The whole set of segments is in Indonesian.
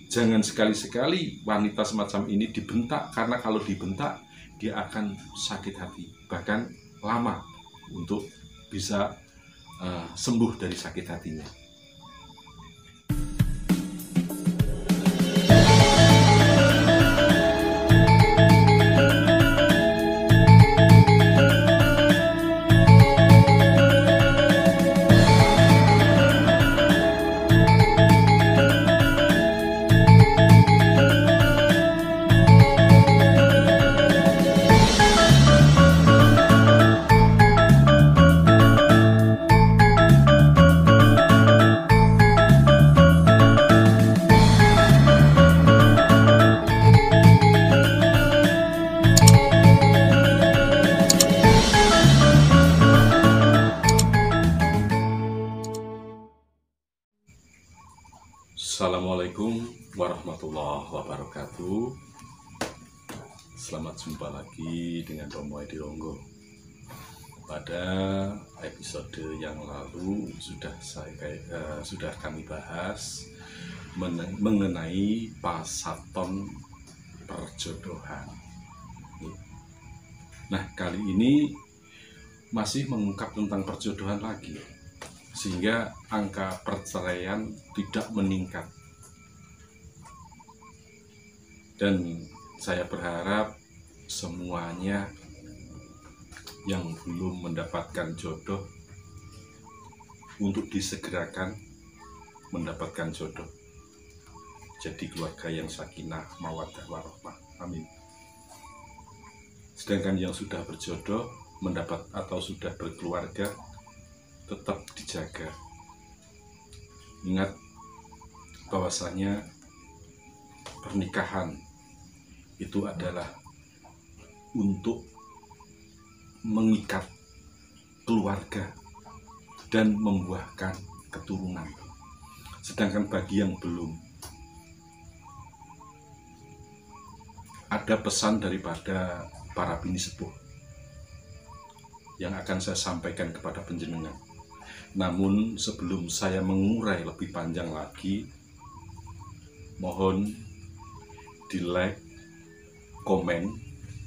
Jangan sekali-sekali wanita semacam ini dibentak, karena kalau dibentak dia akan sakit hati, bahkan lama untuk bisa sembuh dari sakit hatinya. Assalamualaikum warahmatullahi wabarakatuh. Selamat jumpa lagi dengan Romo Edi Ronggo. Pada episode yang lalu sudah kami bahas mengenai pasaton perjodohan. Nah, kali ini masih mengungkap tentang perjodohan lagi, sehingga angka perceraian tidak meningkat. Dan saya berharap semuanya yang belum mendapatkan jodoh untuk disegerakan mendapatkan jodoh, jadi keluarga yang sakinah mawaddah warahmah. Amin. Sedangkan yang sudah berjodoh mendapat atau sudah berkeluarga, tetap dijaga. Ingat bahwasanya pernikahan itu adalah untuk mengikat keluarga dan membuahkan keturunan. Sedangkan bagi yang belum, ada pesan daripada para bini sepuh yang akan saya sampaikan kepada panjenengan. Namun sebelum saya mengurai lebih panjang lagi, mohon di like, komen,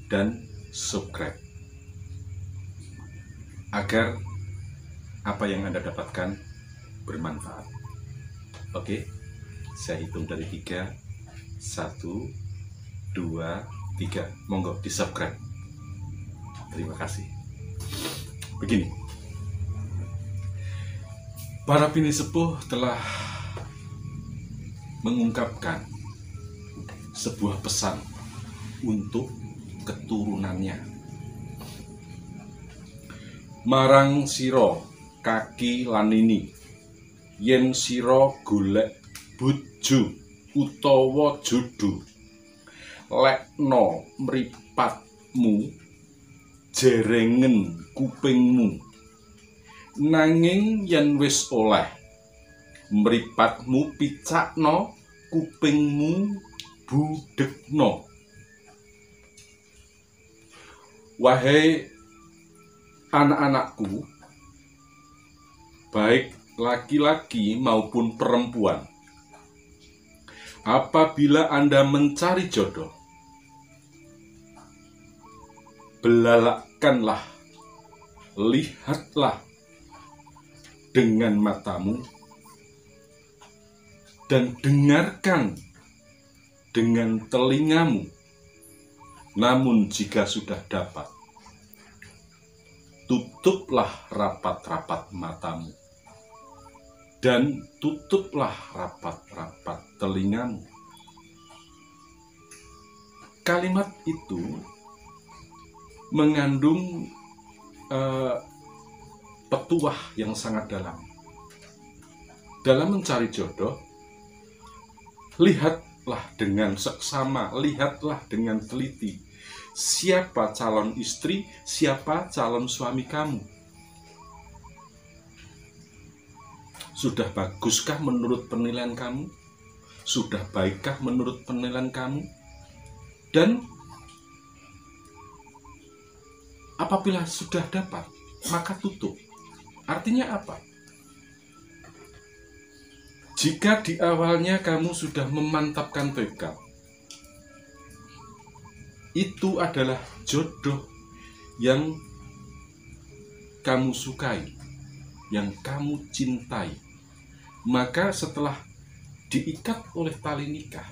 dan subscribe agar apa yang Anda dapatkan bermanfaat. Oke, saya hitung dari 3. 1, 2, 3. Monggo di subscribe. Terima kasih. Begini, para bini sepuh telah mengungkapkan sebuah pesan untuk keturunannya. Marang siro kaki lanini, yen siro golek bojo utawa jodoh, lekno mripatmu jerengen kupingmu. Nanging yen wis oleh mripatmu picakno, kupingmu budekno. Wahai anak-anakku, baik laki-laki maupun perempuan, apabila Anda mencari jodoh, belalakkanlah, lihatlah dengan matamu, dan dengarkan dengan telingamu. Namun jika sudah dapat, tutuplah rapat-rapat matamu dan tutuplah rapat-rapat telingamu. Kalimat itu mengandung petuah yang sangat dalam. Dalam mencari jodoh, lihatlah dengan seksama, lihatlah dengan teliti siapa calon istri, siapa calon suami kamu. Sudah baguskah menurut penilaian kamu? Sudah baikkah menurut penilaian kamu? Dan apabila sudah dapat, maka tutup. Artinya apa? Jika di awalnya kamu sudah memantapkan tekad, itu adalah jodoh yang kamu sukai, yang kamu cintai, maka setelah diikat oleh tali nikah,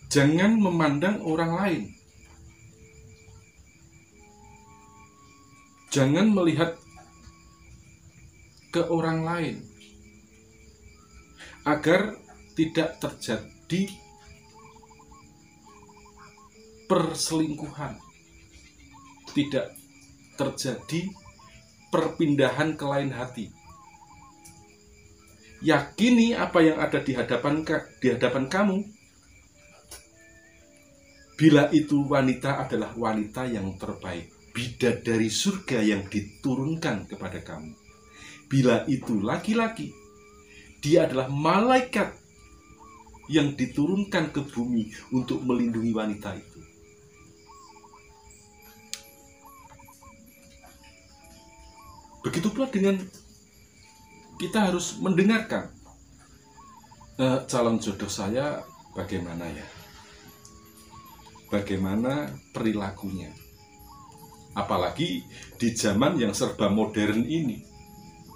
jangan memandang orang lain, jangan melihat ke orang lain, agar tidak terjadi perselingkuhan, tidak terjadi perpindahan ke lain hati. Yakini apa yang ada di hadapan kamu. Bila itu wanita adalah wanita yang terbaik, bidadari surga yang diturunkan kepada kamu. Bila itu laki-laki, dia adalah malaikat yang diturunkan ke bumi untuk melindungi wanita itu. Begitu pula dengan kita harus mendengarkan calon jodoh saya bagaimana ya, bagaimana perilakunya. Apalagi di zaman yang serba modern ini.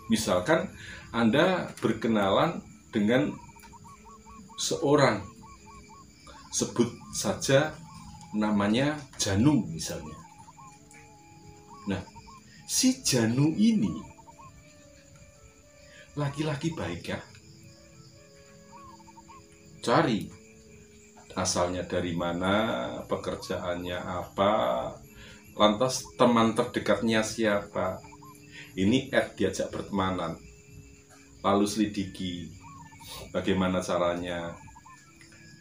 Misalkan Anda berkenalan dengan seorang, sebut saja namanya Janu misalnya. Nah, si Janu ini laki-laki baik ya. Cari asalnya dari mana, pekerjaannya apa, lantas teman terdekatnya siapa. Ini diajak bertemanan, lalu selidiki bagaimana caranya,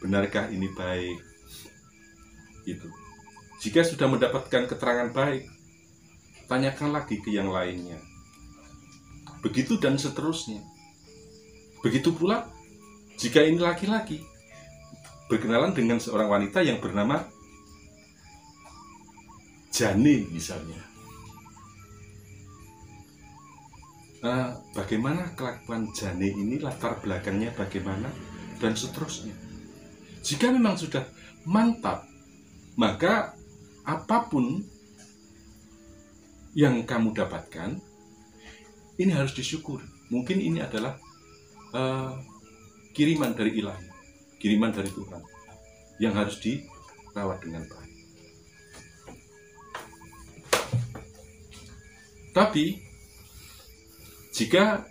benarkah ini baik. Itu. Jika sudah mendapatkan keterangan baik, tanyakan lagi ke yang lainnya. Begitu dan seterusnya. Begitu pula jika ini laki-laki berkenalan dengan seorang wanita yang bernama Jane misalnya. Bagaimana kelakuan Jane ini, latar belakangnya bagaimana, dan seterusnya. Jika memang sudah mantap, maka apapun yang kamu dapatkan, ini harus disyukuri. Mungkin ini adalah kiriman dari Ilahi, kiriman dari Tuhan, yang harus dirawat dengan baik. Tapi jika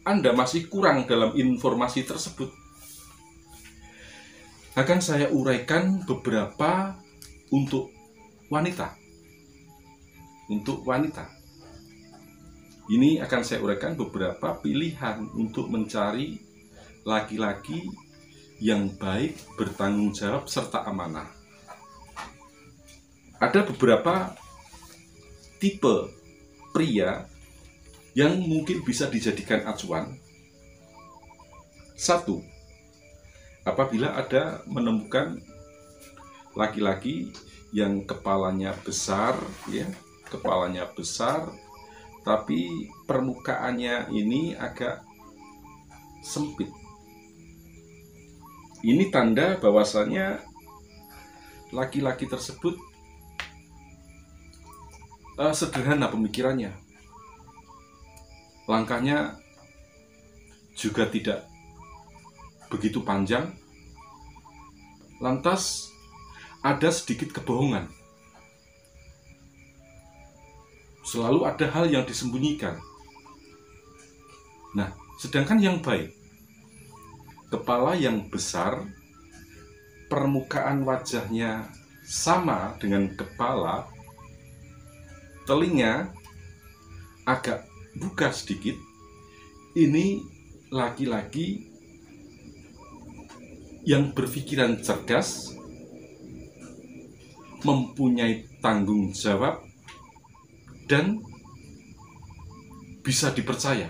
Anda masih kurang dalam informasi tersebut, akan saya uraikan beberapa untuk wanita. Untuk wanita. Ini akan saya uraikan beberapa pilihan untuk mencari laki-laki yang baik, bertanggung jawab, serta amanah. Ada beberapa tipe pria yang mungkin bisa dijadikan acuan. 1. Apabila ada menemukan laki-laki yang kepalanya besar, ya, kepalanya besar, tapi permukaannya ini agak sempit. Ini tanda bahwasanya laki-laki tersebut sederhana pemikirannya. Langkahnya juga tidak begitu panjang. Lantas ada sedikit kebohongan. Selalu ada hal yang disembunyikan. Nah, sedangkan yang baik, kepala yang besar, permukaan wajahnya sama dengan kepala, telinga agak buka sedikit, ini laki-laki yang berpikiran cerdas, mempunyai tanggung jawab, dan bisa dipercaya.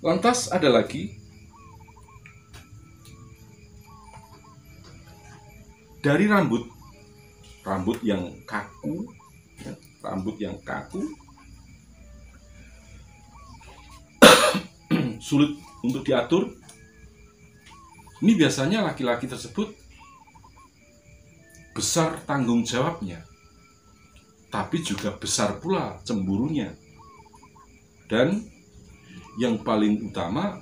Lantas ada lagi dari rambut yang kaku, ya, rambut yang kaku, sulit untuk diatur. Ini biasanya laki-laki tersebut besar tanggung jawabnya, tapi juga besar pula cemburunya. Dan yang paling utama,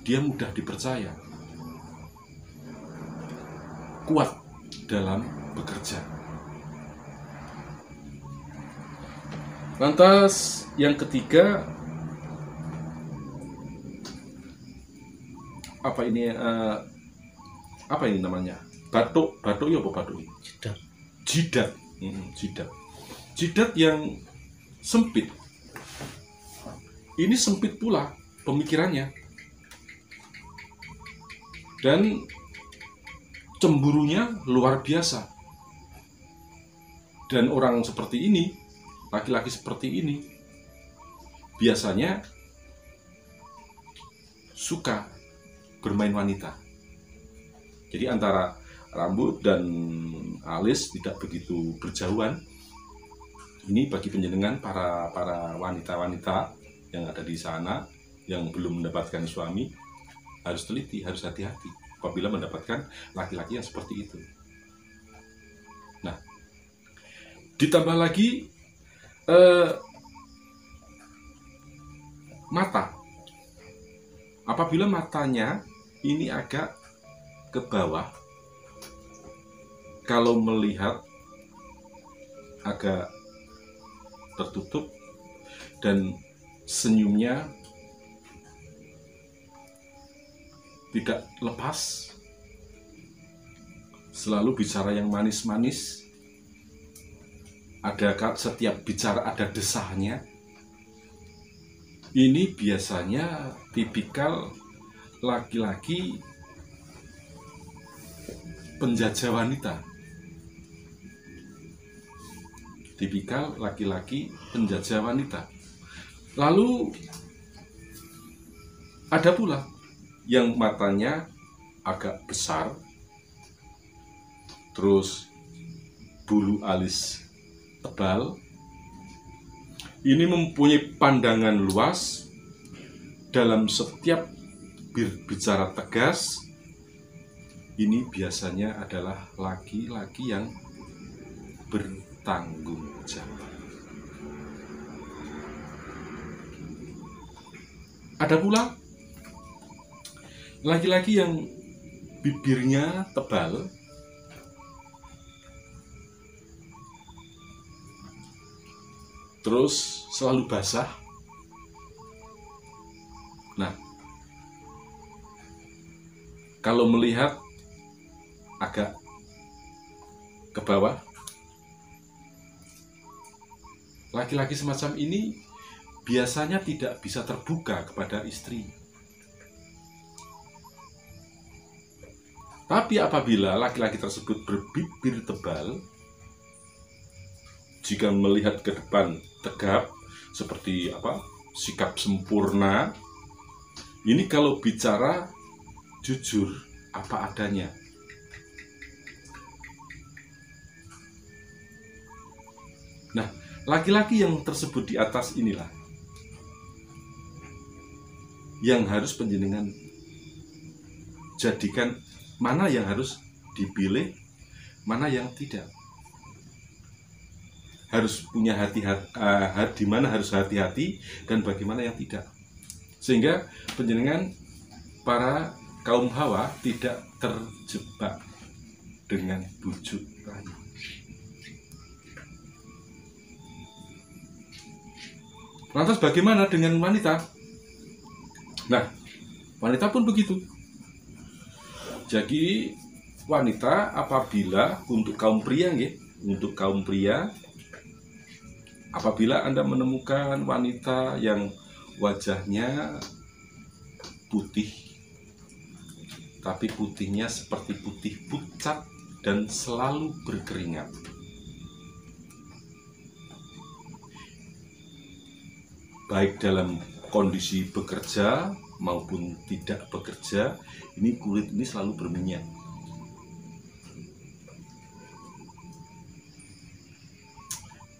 dia mudah dipercaya, kuat dalam bekerja. Lantas yang ketiga, apa ini namanya? Batuk ya apa batuk? Jidat. Jidat yang sempit. Ini sempit pula pemikirannya. Dan cemburunya luar biasa. Dan orang seperti ini, laki-laki seperti ini, biasanya suka bermain wanita. Jadi antara rambut dan alis tidak begitu berjauhan. Ini bagi penjenengan para wanita-wanita yang ada di sana yang belum mendapatkan suami, harus teliti, harus hati-hati apabila mendapatkan laki-laki yang seperti itu. Nah, ditambah lagi mata. Apabila matanya ini agak ke bawah, kalau melihat agak tertutup dan senyumnya tidak lepas, selalu bicara yang manis-manis, setiap bicara ada desahnya. Ini biasanya tipikal laki-laki penjajah wanita. Tipikal laki-laki penjajah wanita. Lalu ada pula yang matanya agak besar, terus bulu alis tebal. Ini mempunyai pandangan luas dalam setiap berbicara tegas. Ini biasanya adalah laki-laki yang bertanggung jawab. Ada pula laki-laki yang bibirnya tebal, terus selalu basah. Nah, kalau melihat agak ke bawah, laki-laki semacam ini biasanya tidak bisa terbuka kepada istri. Tapi apabila laki-laki tersebut berbibir tebal, jika melihat ke depan tegap, seperti sikap sempurna, ini kalau bicara jujur apa adanya. Nah, laki-laki yang tersebut di atas inilah yang harus penjenengan jadikan, mana yang harus dipilih, mana yang tidak. Harus punya hati-hati, di mana harus hati-hati dan bagaimana yang tidak. Sehingga penjenengan para kaum hawa tidak terjebak dengan bujuk rayu. Lantas bagaimana dengan wanita? Nah, wanita pun begitu. Jadi wanita apabila untuk kaum pria, apabila Anda menemukan wanita yang wajahnya putih, tapi putihnya seperti putih pucat dan selalu berkeringat, baik dalam kondisi bekerja maupun tidak bekerja, ini kulit ini selalu berminyak.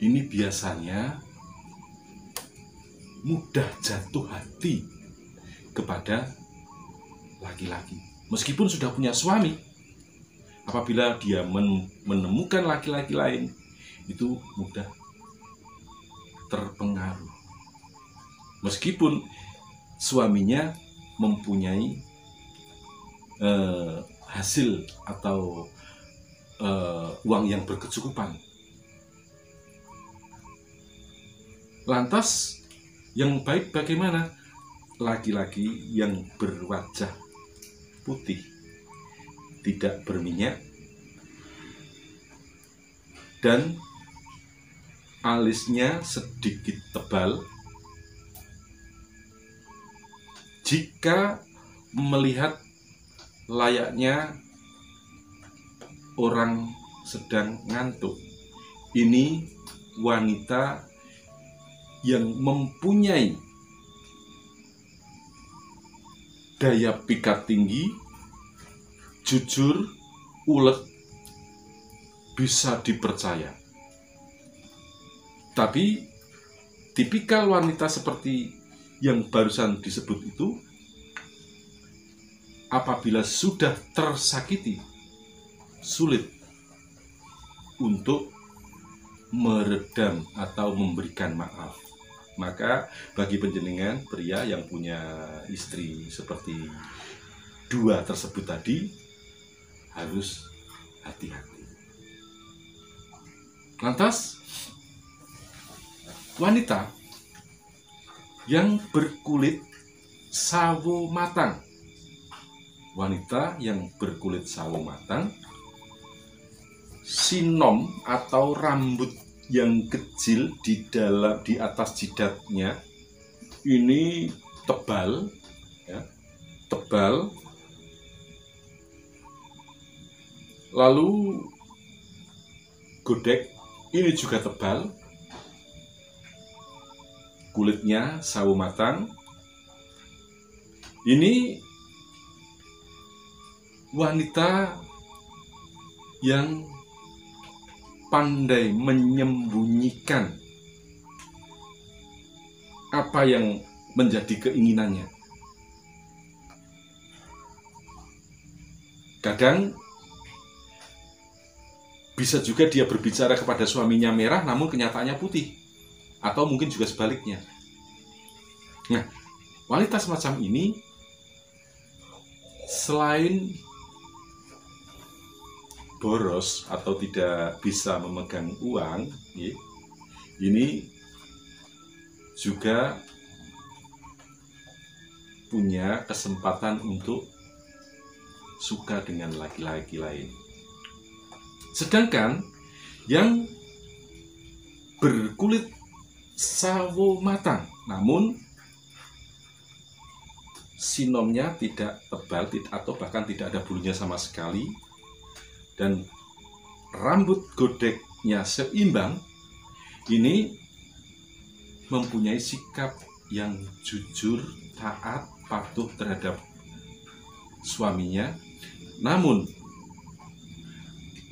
ini biasanya mudah jatuh hati kepada laki-laki. Meskipun sudah punya suami, apabila dia menemukan laki-laki lain, itu mudah terpengaruh. Meskipun suaminya mempunyai hasil atau uang yang berkecukupan. Lantas yang baik bagaimana? Laki-laki yang berwajah putih, tidak berminyak, dan alisnya sedikit tebal. Jika melihat layaknya orang sedang ngantuk, ini wanita yang mempunyai daya pikat tinggi, jujur, ulet, bisa dipercaya. Tapi tipikal wanita seperti yang barusan disebut itu, apabila sudah tersakiti, sulit untuk meredam atau memberikan maaf. Maka bagi panjenengan pria yang punya istri seperti dua tersebut tadi, harus hati-hati. Lantas wanita yang berkulit sawo matang, wanita yang berkulit sawo matang, sinom atau rambut yang kecil di atas jidatnya ini tebal, ya, tebal. Lalu godek ini juga tebal, kulitnya sawo matang. Ini wanita yang pandai menyembunyikan apa yang menjadi keinginannya. Kadang bisa juga dia berbicara kepada suaminya merah, namun kenyataannya putih, atau mungkin juga sebaliknya. Nah, wanita semacam ini selain boros atau tidak bisa memegang uang, ini juga punya kesempatan untuk suka dengan laki-laki lain. Sedangkan yang berkulit sawo matang, namun sinomnya tidak tebal atau bahkan tidak ada bulunya sama sekali, dan rambut godeknya seimbang, ini mempunyai sikap yang jujur, taat, patuh terhadap suaminya. Namun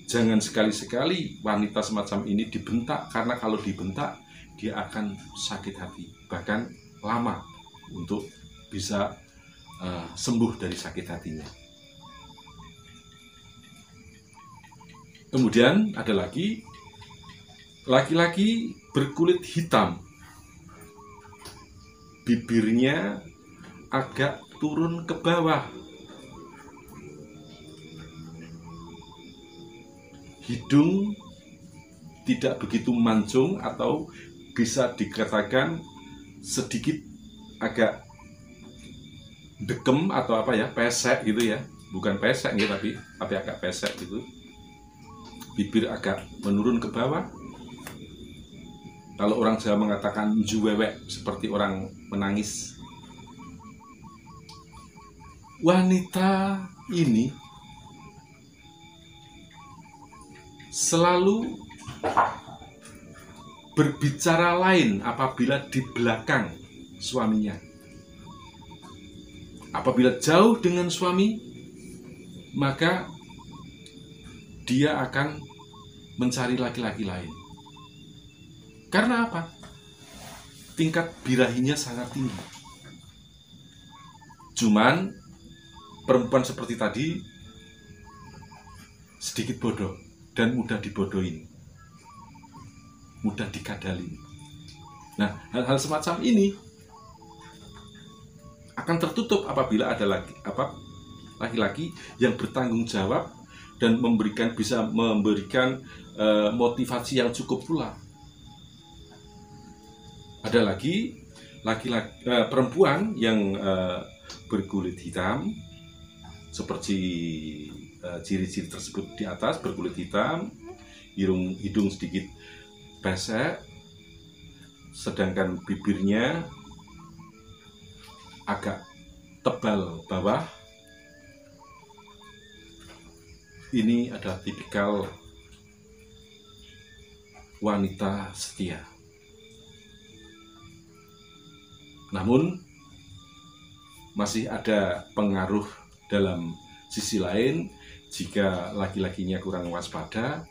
jangan sekali-sekali wanita semacam ini dibentak, karena kalau dibentak dia akan sakit hati, bahkan lama untuk bisa sembuh dari sakit hatinya. Kemudian ada lagi laki-laki berkulit hitam, bibirnya agak turun ke bawah, hidung tidak begitu mancung, atau bisa dikatakan sedikit agak dekem atau apa ya, pesek gitu ya, bukan pesek gitu, tapi agak pesek gitu. Bibir agak menurun ke bawah. Kalau orang Jawa mengatakan juwewek, seperti orang menangis. Wanita ini selalu berbicara lain apabila di belakang suaminya. Apabila jauh dengan suami, maka dia akan mencari laki-laki lain. Karena apa? Tingkat birahinya sangat tinggi. Cuman perempuan seperti tadi sedikit bodoh dan mudah dibodohin, mudah dikadalin. Nah, hal-hal semacam ini akan tertutup apabila ada laki-laki yang bertanggung jawab dan bisa memberikan motivasi yang cukup pula. Ada lagi laki-laki perempuan yang berkulit hitam, seperti ciri-ciri tersebut di atas, berkulit hitam, hidung sedikit pesek, sedangkan bibirnya agak tebal bawah. Ini adalah tipikal wanita setia. Namun masih ada pengaruh dalam sisi lain, jika laki-lakinya kurang waspada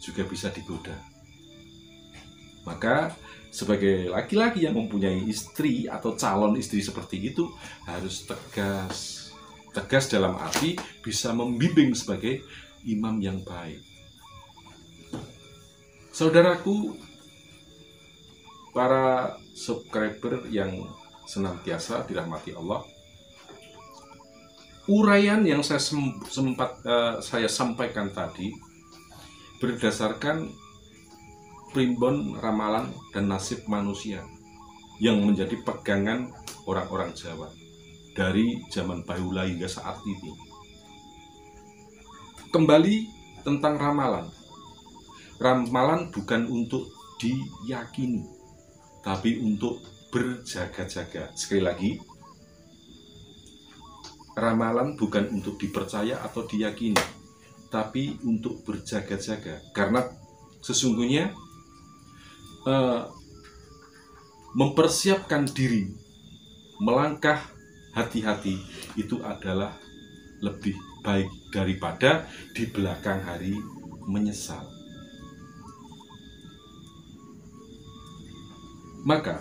juga bisa digoda. Maka sebagai laki-laki yang mempunyai istri atau calon istri seperti itu harus tegas dalam arti bisa membimbing sebagai imam yang baik. Saudaraku, para subscriber yang senantiasa dirahmati Allah, uraian yang saya sampaikan tadi berdasarkan primbon ramalan dan nasib manusia yang menjadi pegangan orang-orang Jawa dari zaman bahula hingga saat ini. Kembali tentang ramalan. Ramalan bukan untuk diyakini, tapi untuk berjaga-jaga. Sekali lagi, ramalan bukan untuk dipercaya atau diyakini, tapi untuk berjaga-jaga. Karena sesungguhnya mempersiapkan diri, melangkah hati-hati itu adalah lebih baik daripada di belakang hari menyesal. Maka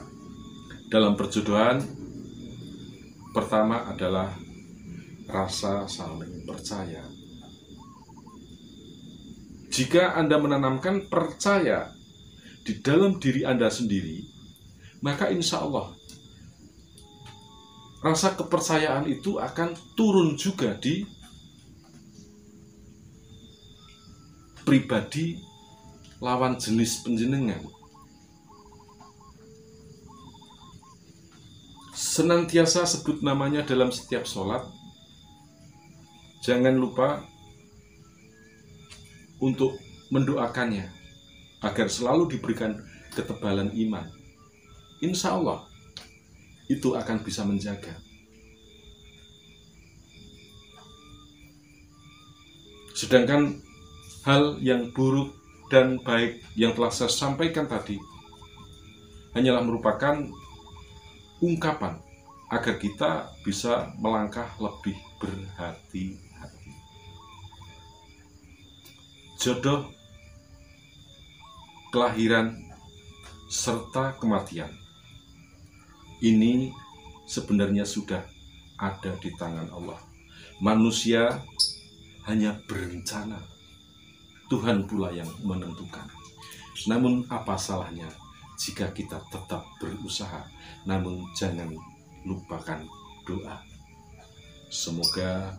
dalam perjodohan, pertama adalah rasa saling percaya. Jika Anda menanamkan percaya di dalam diri Anda sendiri, maka insya Allah rasa kepercayaan itu akan turun juga di pribadi lawan jenis penjenengan. Senantiasa sebut namanya dalam setiap sholat. Jangan lupa untuk mendoakannya agar selalu diberikan ketebalan iman. Insya Allah itu akan bisa menjaga. Sedangkan hal yang buruk dan baik yang telah saya sampaikan tadi hanyalah merupakan ungkapan agar kita bisa melangkah lebih berhati-hati. Jodoh, kelahiran, serta kematian ini sebenarnya sudah ada di tangan Allah. Manusia hanya berencana, Tuhan pula yang menentukan. Namun apa salahnya jika kita tetap berusaha, namun jangan lupakan doa. Semoga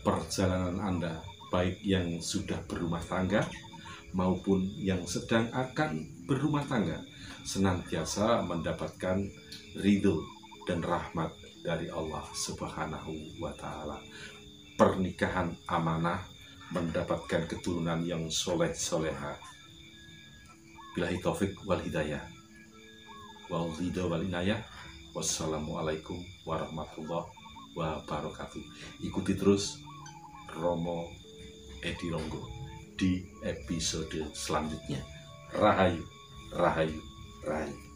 perjalanan Anda, baik yang sudah berumah tangga maupun yang sedang akan berumah tangga, senantiasa mendapatkan ridho dan rahmat dari Allah Subhanahu wa Ta'ala. Pernikahan amanah, mendapatkan keturunan yang soleh-soleha. Billahi taufik wal hidayah. Wal ridho wal inayah. Wassalamualaikum warahmatullahi wabarakatuh. Ikuti terus Romo Edi Ronggo di episode selanjutnya. Rahayu, rahayu, rahayu.